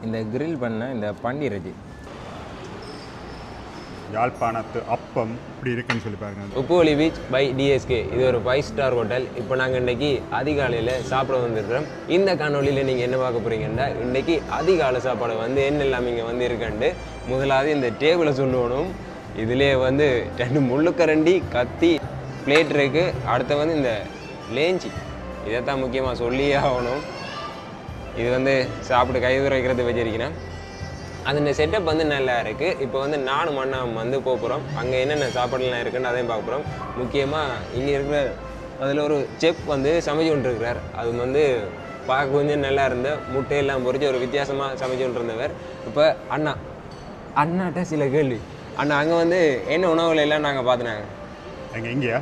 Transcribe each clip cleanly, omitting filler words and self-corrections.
இந்த கிரில் பண்ண இந்த பண்டி இறைச்சி யாழ்ப்பாணத்து அப்பம் இப்படி இருக்குன்னு சொல்லி பாருங்க. உப்புவலி பீச் பை டிஎஸ்கே, இது ஒரு 5 ஸ்டார் ஹோட்டல். இப்போ நாங்கள் இன்றைக்கி அதிகாலையில் சாப்பிட வந்துருக்கிறோம். இந்த காணொலியில் நீங்கள் என்ன பார்க்க போகிறீங்கன்னா, இன்றைக்கி அதிகாலை சாப்பாடு வந்து என்னெல்லாம் இங்கே வந்து இருக்குன்ட்டு முதலாவது இந்த டேபிளை சொல்லணும். இதிலே வந்து 2 முள்ளுக்கரண்டி, கத்தி, பிளேட் இருக்குது. அடுத்து வந்து இந்த லேஞ்சி, இதைத்தான் முக்கியமாக சொல்லியே ஆகணும். இது வந்து சாப்பிட்டு கைதுற வைக்கிறது வச்சிருக்கிறேன். அந்த செட்டப் வந்து நல்லா இருக்குது. இப்போ வந்து நானும் அண்ணாவும் வந்து போகிறோம். அங்கே என்னென்ன சாப்பாடுலாம் இருக்குன்னு அதையும் பார்க்க போகிறோம். முக்கியமாக இங்கே இருக்கிற அதில் ஒரு செஃப் வந்து சமைச்சு கொண்டிருக்கிறார். அது வந்து பார்க்க கொஞ்சம் நல்லா இருந்த முட்டையெல்லாம் பொறிச்சு ஒரு வித்தியாசமாக சமைச்சு கொண்டிருந்தவர். இப்போ அண்ணாட்ட சில கேள்வி. அண்ணா, அங்கே வந்து என்ன உணவுகள் எல்லாம் நாங்கள் பார்த்துனாங்க? எங்கள் இங்கேயா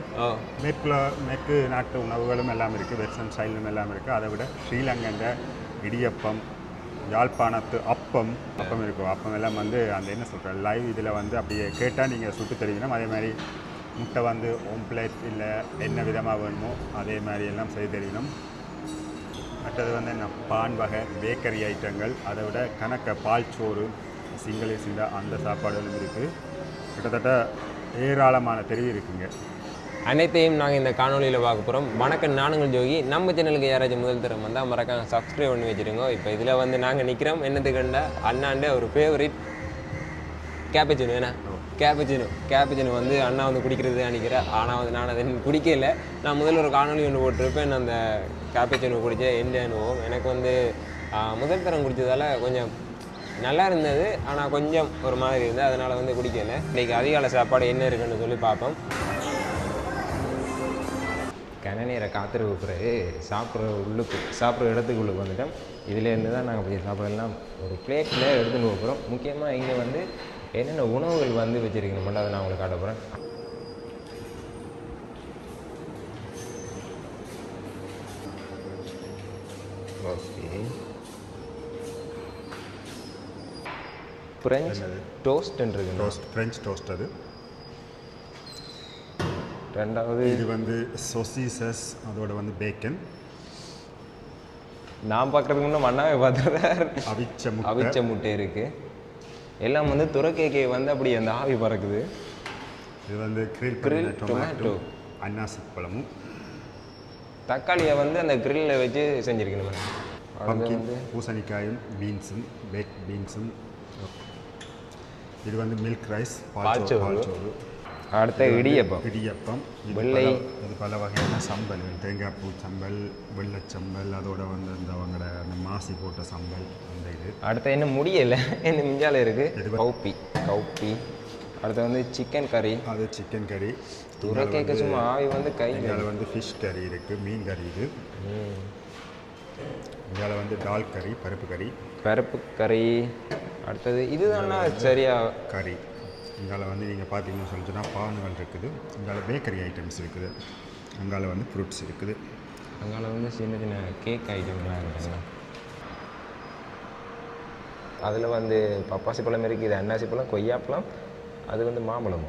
மேற்கு நாட்டு உணவுகளும் எல்லாம் இருக்குது, வெஸ்டர்ன் ஸ்டைலும் எல்லாம் இருக்குது. அதை விட ஸ்ரீலங்கன்ற இடியப்பம், யாழ்ப்பாணத்து அப்பம் இருக்கும். அப்பம் எல்லாம் வந்து அந்த என்ன சொல்கிற லைவ் இதில் வந்து அப்படியே கேட்டால் நீங்கள் சுட்டு தெரிவிக்கணும். அதே மாதிரி முட்டை வந்து ஓம்ப்ளேட் இல்லை என்ன விதமாக வேணுமோ அதே மாதிரி எல்லாம் செய்து தெரியணும். மற்றது வந்து என்ன பான் வகை பேக்கரி ஐட்டங்கள், அதை விட கணக்க பால் சோறு, சிங்கள அந்த சாப்பாடுகளும் இருக்குது. கிட்டத்தட்ட ஏராளமான தெரிவு இருக்குங்க. அனைத்தையும் நாங்கள் இந்த காணொலியில் பார்க்க போகிறோம். வணக்கம், நானுங்கள் ஜோகி. நம்ம சேனலுக்கு யாராச்சும் முதல் தரம் வந்தால் மறக்காம சப்ஸ்கிரைப் பண்ணி வச்சுருங்க. இப்போ இதில் வந்து நாங்கள் நிற்கிறோம். என்னத்துக்குண்டா அண்ணாண்ட ஒரு ஃபேவரட் கேப்பச்சினோ. ஏன்னா கேப்பச்சினோ வந்து அண்ணா வந்து குடிக்கிறது நினைக்கிறேன். ஆனால் வந்து நான் அதை குடிக்கல. நான் முதல்ல ஒரு காணொலி ஒன்று போட்டிருப்பேன். அந்த கேப்பச்சினோ குடித்தேன். என்ன அனுபவம் எனக்கு வந்து முதல் தரம் குடித்ததால் கொஞ்சம் நல்லா இருந்தது. ஆனால் கொஞ்சம் ஒரு மாதிரி இருந்தது, அதனால் வந்து குடிக்கலை. இன்றைக்கி அதிகாலை சாப்பாடு என்ன இருக்குன்னு சொல்லி பார்ப்போம். கனநீரை காத்திருக்க பிறகு சாப்பிட்ற இடத்துக்குள்ளுக்கு வந்துட்டோம். இதிலேருந்து தான் நாங்கள் போய் சாப்பிடலாம் ஒரு பிளேட்டில் எடுத்துகிட்டு போகிறோம். முக்கியமாக இங்கே வந்து என்னென்ன உணவுகள் வந்து வச்சுருக்கீங்க மட்டும் அதை நான் உங்களுக்கு காட்ட போகிறேன். ஓகே, ஃப்ரெஞ்ச் டோஸ்ட்ன்றது ஃப்ரெஞ்ச் டோஸ்ட். அது ரெண்டாவது இது வந்து சொசீசஸ், அதோட வந்து பேக்கன். நான் பார்க்குறதுக்கு முன்னே மண்ணாவே பார்த்துருக்கார். அவிச்ச முட்டை இருக்குது. எல்லாம் வந்து துறக்கேக்கே வந்து அப்படி அந்த ஆவி பறக்குது. இது வந்து கிரில் டொமேட்டோ, அன்னாசி பழமும், தக்காளியை வந்து அந்த கிரில்லில் வச்சு செஞ்சுருக்கணும். அது வந்து பூசணிக்காயும், பீன்ஸும், பேக் பீன்ஸும். இது வந்து மில்க் ரைஸ், பால் சோறு. அடுத்த இடியப்பம் வெள்ளை. இது பல வகையான சம்பல், தேங்காய் பூ சம்பல், வெள்ளச்சம்பல், அதோட வந்து இந்த அவங்களோட அந்த மாசி போட்ட சம்பல். அந்த இது அடுத்த என்ன முடியலை, என்ன மிஞ்சால இருக்குது. கவுப்பி. அடுத்து வந்து சிக்கன் கறி. அது சிக்கன் கறி. துறக்கேக்க சும்மா ஆவி வந்து கை. இதில் வந்து ஃபிஷ் கறி இருக்குது, மீன் கறி. இது இதில் வந்து டால் கறி, பருப்பு கறி. அடுத்தது இதுதான் சரியா கறி. இங்கால வந்து நீங்கள் பார்த்தீங்கன்னு சொல்லிச்சுன்னா பானுகள் இருக்குது. இங்கால பேக்கரி ஐட்டம்ஸ் இருக்குது. அங்கால வந்து ஃப்ரூட்ஸ் இருக்குது. அங்கால வந்து சின்ன கேக் ஐட்டம்லாம் இருக்குங்க. அதில் வந்து பப்பாசி பழம் இருக்குது, அன்னாசி பழம், கொய்யாப்பழம், அது வந்து மாம்பழம்.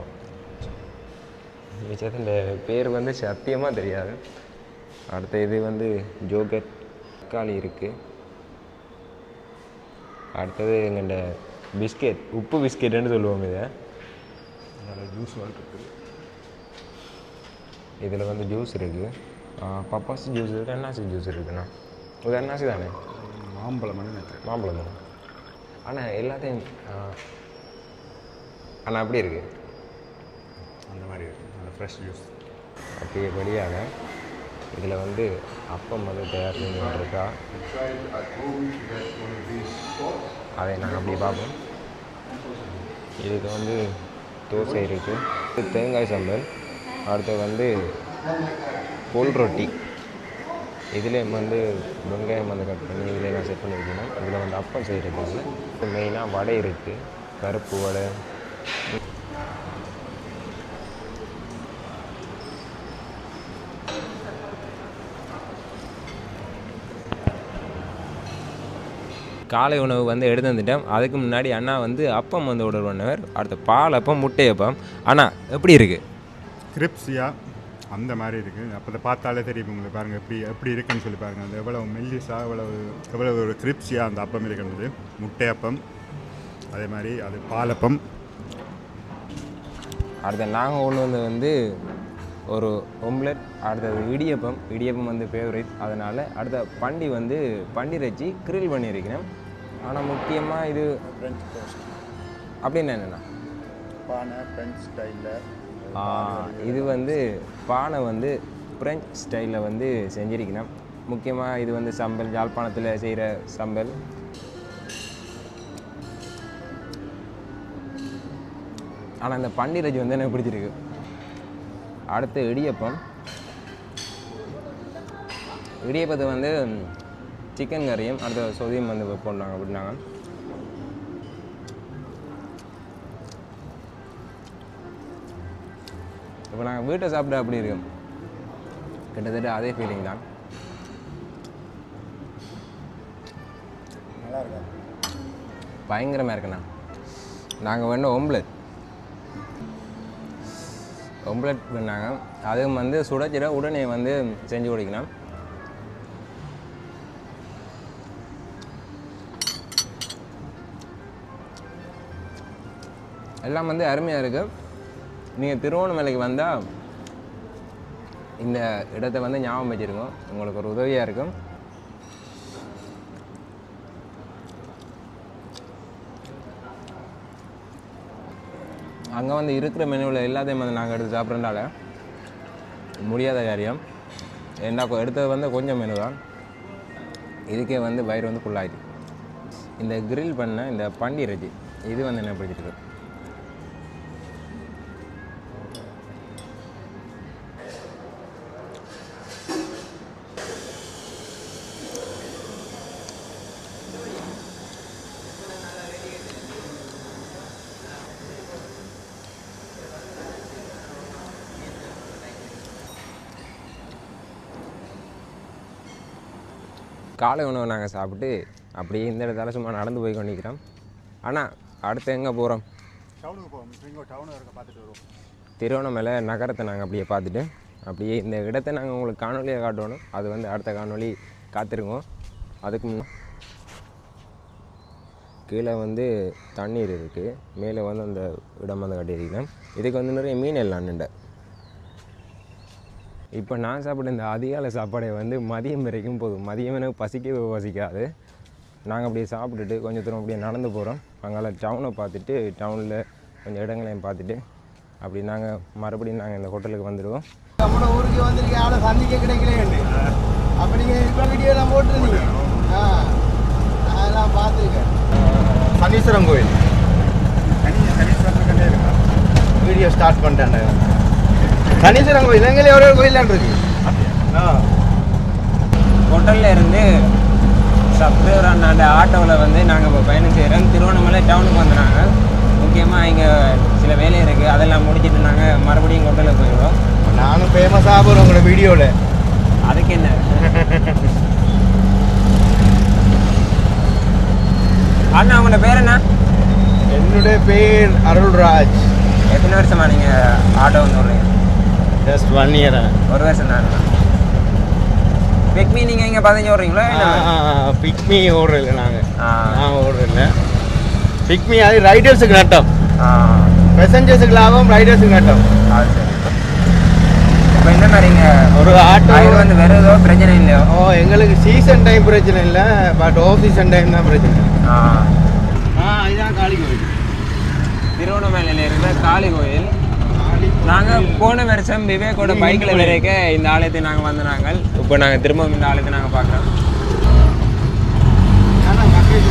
மிச்சத்து இந்த பேர் வந்து சத்தியமாக தெரியாது. அடுத்த இது வந்து ஜோகட், தக்காளி இருக்குது. அடுத்தது எங்கள்ட பிஸ்கெட், உப்பு பிஸ்கெட்டுன்னு சொல்லுவோம். இதை ஜூஸ் இருக்குது. இதில் வந்து ஜூஸ் இருக்குது, பப்பாசி ஜூஸ் இருக்குது, அன்னாசி ஜூஸ் இருக்குண்ணா. இது அன்னாசி தானே? மாம்பழம். ஆனால் எல்லாத்தையும் ஆனால் அப்படி இருக்குது, அந்த மாதிரி இருக்குது, அந்த ஃப்ரெஷ் ஜூஸ். அப்படியே வழியாக இதில் வந்து அப்பம் வந்து தயார் பண்ணிருக்கா. அதை நாங்கள் அப்படி பார்ப்போம். இதுக்கு வந்து தோசை இருக்குது, தேங்காய் சம்பல். அடுத்து வந்து பொல் ரொட்டி. இதில் வந்து வெங்காயம் வந்து கட் பண்ணி இதில் நான் செட் பண்ணி வைக்கணும். இதில் வந்து அப்பம் செய்கிறதுக்கு மெயினாக வடை இருக்குது, பருப்பு வடை. காலை உணவு வந்து எடுத்து வந்துட்டோம். அதுக்கு முன்னாடி அண்ணா வந்து அப்பம் வந்து ஆர்டர் பண்ணவர். அடுத்த பால் அப்பம், முட்டை அப்பம். அண்ணா எப்படி இருக்குது? கிரிப்ஸியாக அந்த மாதிரி இருக்குது. அப்போ அதை பார்த்தாலே தெரியும் உங்களுக்கு. பாருங்கள் எப்படி இருக்குன்னு சொல்லி பாருங்கள். அது எவ்வளோ மெல்லிஸாக எவ்வளோ ஒரு கிரிப்ஸியாக அந்த அப்பம் இருக்கின்றது. முட்டையப்பம், அதே மாதிரி அது பாலப்பம். அடுத்த நாங்கள் கொண்டு வந்து ஒரு ஒம்லெட், அடுத்தது இடியப்பம் வந்து ஃபேவரேட். அதனால் அடுத்த பண்டிரைச்சி கிரில் பண்ணியிருக்கிறேன். ஆனால் முக்கியமாக இது ஃப்ரெஞ்ச் டோஸ்ட் அப்படின்னு என்னென்னா பானை ஃப்ரெஞ்ச் ஸ்டைலில். இது பானை ஃப்ரெஞ்ச் ஸ்டைலில் செஞ்சிருக்கணும். முக்கியமாக இது சம்பல், யாழ்ப்பாணத்தில் செய்கிற சம்பல். ஆனால் இந்த பண்டிரைச்சி எனக்கு பிடிச்சிருக்கு. அடுத்து இடியப்பத்தை சிக்கன் கறியும் அடுத்த சொதியும் போட்டாங்க அப்படின்னாங்க. இப்போ நாங்கள் வீட்டை சாப்பிட அப்படி இருக்கும், கிட்டத்தட்ட அதே ஃபீலிங் தான். நல்லா இருக்கா? பயங்கரமாக இருக்குண்ணா. நாங்கள் வேணும் ஒம்லெட் பண்ணாங்க. அதுவும் சுடச்சிட உடனே செஞ்சு கொடுக்கணும். எல்லாம் அருமையாக இருக்குது. நீங்கள் திருவோணமலைக்கு வந்தால் இந்த இடத்த ஞாபகம் வச்சுருக்கோம், உங்களுக்கு ஒரு உதவியாக இருக்கும். அங்கே இருக்கிற மெனுவில் எல்லாத்தையும் நாங்கள் எடுத்து சாப்பிட்றதுனால முடியாத காரியம். ஏன்னா எடுத்தது கொஞ்சம் மெனு தான், இதுக்கே வயிறு ஃபுல்லாகிடுச்சு. இந்த கிரில் பண்ண இந்த பண்டிரைச்சி இது என்ன பிடிச்சிருக்கு. காலை உணவு நாங்கள் சாப்பிட்டு அப்படியே இந்த இடத்துல சும்மா நடந்து போய் கொண்டிருக்கிறோம். ஆனால் அடுத்து எங்கே போகிறோம்? டவுனுக்கு போவோம். டவுனு இருக்க பார்த்துட்டு வருவோம். திருவண்ணாமலை நகரத்தை நாங்கள் அப்படியே பார்த்துட்டு அப்படியே இந்த இடத்தை நாங்கள் உங்களுக்கு காணொலியாக காட்டணும். அது அடுத்த காணொலி காத்திருக்கோம். அதுக்கு முன்னே கீழே தண்ணீர் இருக்குது, மேலே அந்த இடம் கட்டியிருக்கேன். இதுக்கு நிறைய மீன் எல்லாம் நின்ற. இப்போ நான் சாப்பிட்ட இந்த அதிகாலை சாப்பாடை மதியம் வரைக்கும் போதும். மதியம் எனக்கு பசிக்காது. நாங்கள் அப்படியே சாப்பிட்டுட்டு கொஞ்சம் தூரம் அப்படியே நடந்து போகிறோம். அங்கே டவுனை பார்த்துட்டு டவுனில் கொஞ்சம் இடங்களையும் பார்த்துட்டு அப்படி நாங்கள் மறுபடியும் நாங்கள் இந்த ஹோட்டலுக்கு வந்துடுவோம். நம்ம ஊருக்கு வந்திருக்கேன், ஆளை சந்திக்க கிடைக்கலையே. அப்போ நீங்கள் இப்போ வீடியோலாம் போட்டுருந்தீங்க. அதெல்லாம் பார்த்துருக்கேன். சனீஸ்வரம் கோயில் சனீஸ்வரத்துக்கிட்டே இருக்கா? வீடியோ ஸ்டார்ட் பண்ணிட்டேன். சனீஸ்வரம் கோயில் எங்களே ஒரு கோயிலான் இருக்கு. ஹோட்டலில் இருந்து சப்ஸ்கிரைபர் அண்ணாண்ட ஆட்டோவில் நாங்கள் இப்போ பயணம் செய்கிறோம். திருவண்ணாமலை டவுனுக்கு வந்துடுறாங்க. முக்கியமாக இங்கே சில வேலை இருக்குது, அதெல்லாம் முடிச்சுட்டு நாங்கள் மறுபடியும் ஹோட்டலுக்கு போயிடுவோம். நானும் ஃபேமஸாக போகிறோம் உங்களோட வீடியோவில். அதுக்கு என்ன? அண்ணா உங்களோட பேர் என்ன? என்னுடைய பேர் அருள்ராஜ். எத்தனை வருஷமா நீங்கள் ஆட்டோ விட்றீங்க? Just 1 year. ஒரு வருஷம் தான். பிக்மி நீங்கள் இங்கே 15 ஓடுறீங்களா? பிக்மி ஓடுறதில்ல நான் ஓடுறதில்ல. பிக்மி அது ரைடர்ஸுக்கு நட்டம், பேசஞ்சர்ஸுக்கு லாபம், ரைடர்ஸுக்கு நட்டம். அது சரி. இப்போ என்ன மாதிரிங்க ஒரு ஆட்டோ வேறு ஏதோ பிரச்சனை இல்லையோ? எங்களுக்கு சீசன் டைம் பிரச்சனை இல்லை, பட் ஆஃப் சீசன் டைம் தான் பிரச்சனை. இதுதான் காளி கோயில். திருவண்ணாமலையில் இருக்கிற காளி கோயில். நாங்கள் போன வருஷம் விவேக்கோட பைக்கில் வரைக்க இந்த ஆலயத்தை நாங்கள் வந்தோம். இப்போ நாங்கள் திரும்பவும் இந்த ஆலயத்தை நாங்கள் பார்க்குறோம்.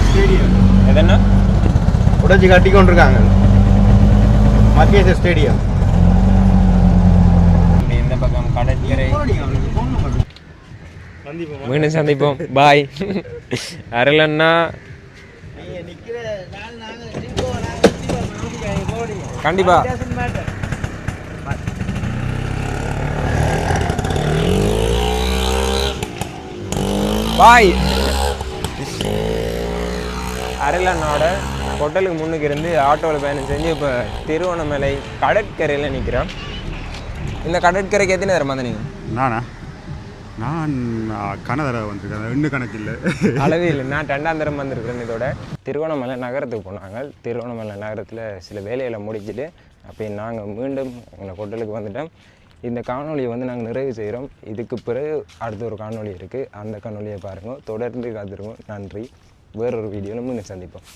ஸ்டேடியம் எதுன்னா உடச்சி கட்டி கொண்டிருக்காங்க, மகேஷ் ஸ்டேடியம். இந்த பக்கம் கடற்கரை. மீண்டும் சந்திப்போம். பாய். அருளண்ணா கண்டிப்பா. பாய். அருளண்ணோட ஹோட்டலுக்கு முன்னுக்கு இருந்து ஆட்டோவில் பயணம் செஞ்சு இப்போ திருவண்ணாமலை கடற்கரையில் நிற்கிறோம். இந்த கடற்கரைக்கு எத்தனை தரம் வந்த நீங்கள்? நானா நான் கனதரை வந்திருக்கேன், இன்னும் கணக்கு இல்லை. அளவே இல்லை. நான் 2ஆம் தரம் வந்திருக்கிறேன். இதோட திருவண்ணாமலை நகரத்துக்கு போனாங்க. திருவண்ணாமலை நகரத்தில் சில வேலைகளை முடிச்சுட்டு அப்போ நாங்கள் மீண்டும் எங்களை ஹோட்டலுக்கு வந்துட்டோம். இந்த காணொலியை வந்து நாங்கள் நிறைவு செய்கிறோம். இதுக்கு பிறகு அடுத்த ஒரு காணொலி இருக்குது. அந்த காணொலியை பாருங்கள். தொடர்ந்து காத்திருக்கோம். நன்றி. வேறொரு வீடியோவில் மீண்டும் சந்திப்போம்.